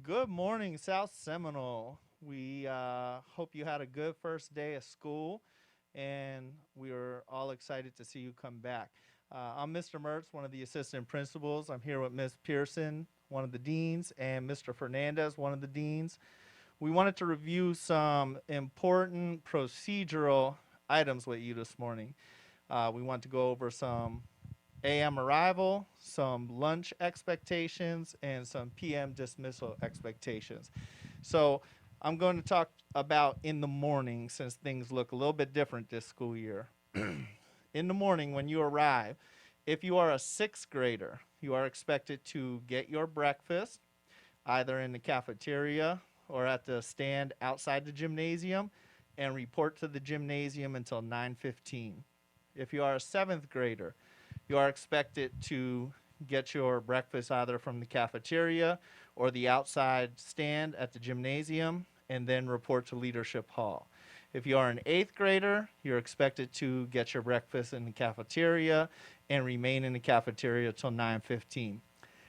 Good morning, South Seminole. We hope you had a good first day of school, and we are all excited to see you come back. I'm Mr. Mertz, one of the assistant principals. I'm here with Ms. Pearson, one of the deans, and Mr. Fernandez, one of the deans. We wanted to review some important procedural items with you this morning. We want to go over some AM arrival, some lunch expectations, and some PM dismissal expectations. So I'm going to talk about in the morning since things look a little bit different this school year. In the morning when you arrive, if you are a sixth grader, you are expected to get your breakfast either in the cafeteria or at the stand outside the gymnasium and report to the gymnasium until 9:15. If you are a seventh grader, you are expected to get your breakfast either from the cafeteria or the outside stand at the gymnasium and then report to Leadership Hall. If you are an eighth grader, you're expected to get your breakfast in the cafeteria and remain in the cafeteria till 9:15.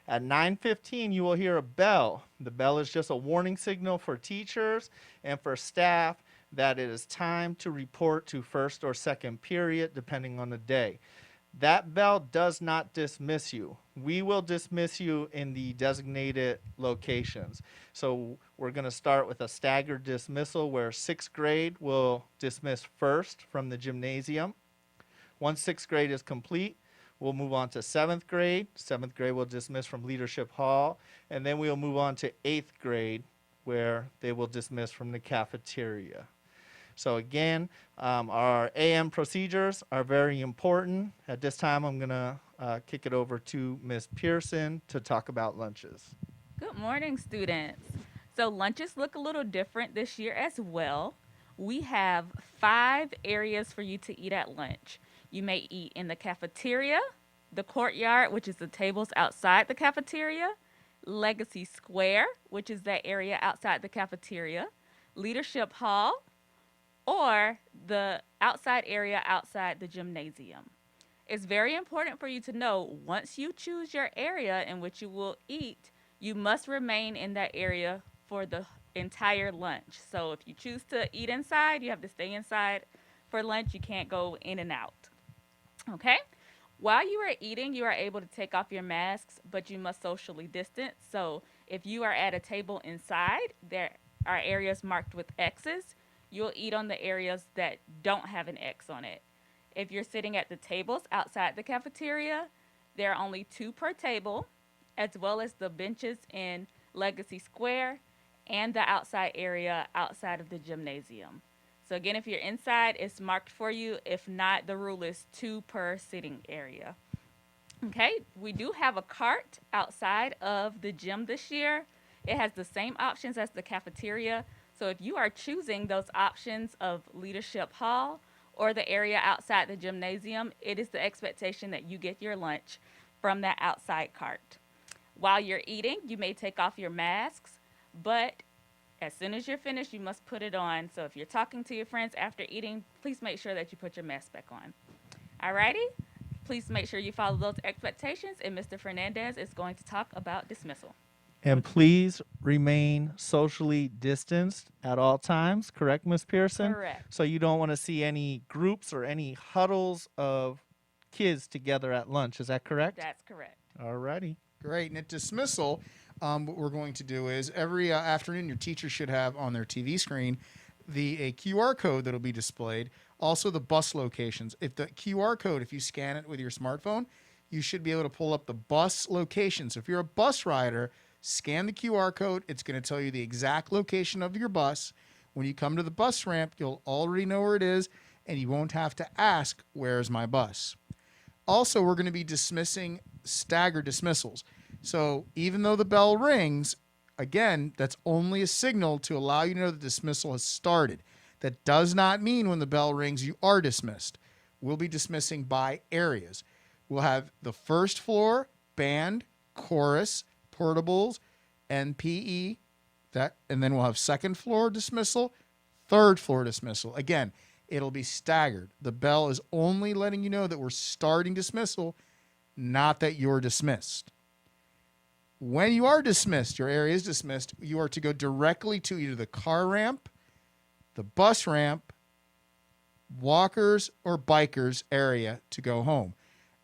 At 9:15, you will hear a bell. The bell is just a warning signal for teachers and for staff that it is time to report to first or second period, depending on the day. That bell does not dismiss you. We will dismiss you in the designated locations. So we're going to start with a staggered dismissal where sixth grade will dismiss first from the gymnasium. Once sixth grade is complete, we'll move on to seventh grade. Seventh grade will dismiss from Leadership Hall. And then we'll move on to eighth grade where they will dismiss from the cafeteria. So again, our AM procedures are very important. At this time, I'm going to kick it over to Ms. Pearson to talk about lunches. Good morning, students. So, lunches look a little different this year as well. We have 5 areas for you to eat at lunch. You may eat in the cafeteria, the courtyard, which is the tables outside the cafeteria, Legacy Square, which is that area outside the cafeteria, Leadership Hall, or the outside area outside the gymnasium. It's very important for you to know once you choose your area in which you will eat, you must remain in that area for the entire lunch. So if you choose to eat inside, you have to stay inside for lunch. You can't go in and out. Okay? While you are eating, you are able to take off your masks, but you must socially distance. So if you are at a table inside, there are areas marked with X's. You'll eat on the areas that don't have an X on it. If you're sitting at the tables outside the cafeteria, there are only 2 per table, as well as the benches in Legacy Square and the outside area outside of the gymnasium. So, again, if you're inside, it's marked for you. If not, the rule is 2 per sitting area. Okay, we do have a cart outside of the gym this year. It has the same options as the cafeteria. So if you are choosing those options of Leadership Hall or the area outside the gymnasium, it is the expectation that you get your lunch from that outside cart. While you're eating, you may take off your masks, but as soon as you're finished, you must put it on. So if you're talking to your friends after eating, please make sure that you put your mask back on. Alrighty? Please make sure you follow those expectations, and Mr. Fernandez is going to talk about dismissal. And please remain socially distanced at all times, correct, Ms. Pearson? Correct. So you don't want to see any groups or any huddles of kids together at lunch. Is that correct? That's correct. All righty. Great. And at dismissal, what we're going to do is every afternoon, your teacher should have on their TV screen a QR code that'll be displayed. Also, the bus locations. If the QR code, if you scan it with your smartphone, you should be able to pull up the bus location. So if you're a bus rider, scan the QR code. It's going to tell you the exact location of your bus. When you come to the bus ramp, you'll already know where it is, and you won't have to ask, where's my bus? Also, we're going to be dismissing staggered dismissals. So even though the bell rings, again, that's only a signal to allow you to know the dismissal has started. That does not mean when the bell rings, you are dismissed. We'll be dismissing by areas. We'll have the first floor, band, chorus, portables, and PE, and then we'll have second floor dismissal, third floor dismissal. Again, it'll be staggered. The bell is only letting you know that we're starting dismissal, not that you're dismissed. When you are dismissed, your area is dismissed, you are to go directly to either the car ramp, the bus ramp, walkers, or bikers area to go home.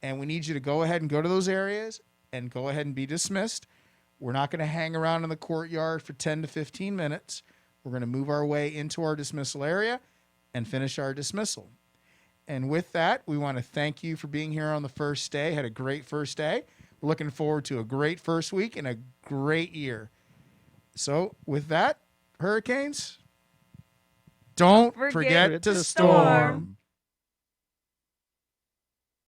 And we need you to go ahead and go to those areas and go ahead and be dismissed. We're not going to hang around in the courtyard for 10 to 15 minutes. We're going to move our way into our dismissal area and finish our dismissal. And with that, we want to thank you for being here on the first day. Had a great first day. We're looking forward to a great first week and a great year. So with that, Hurricanes, don't forget to storm.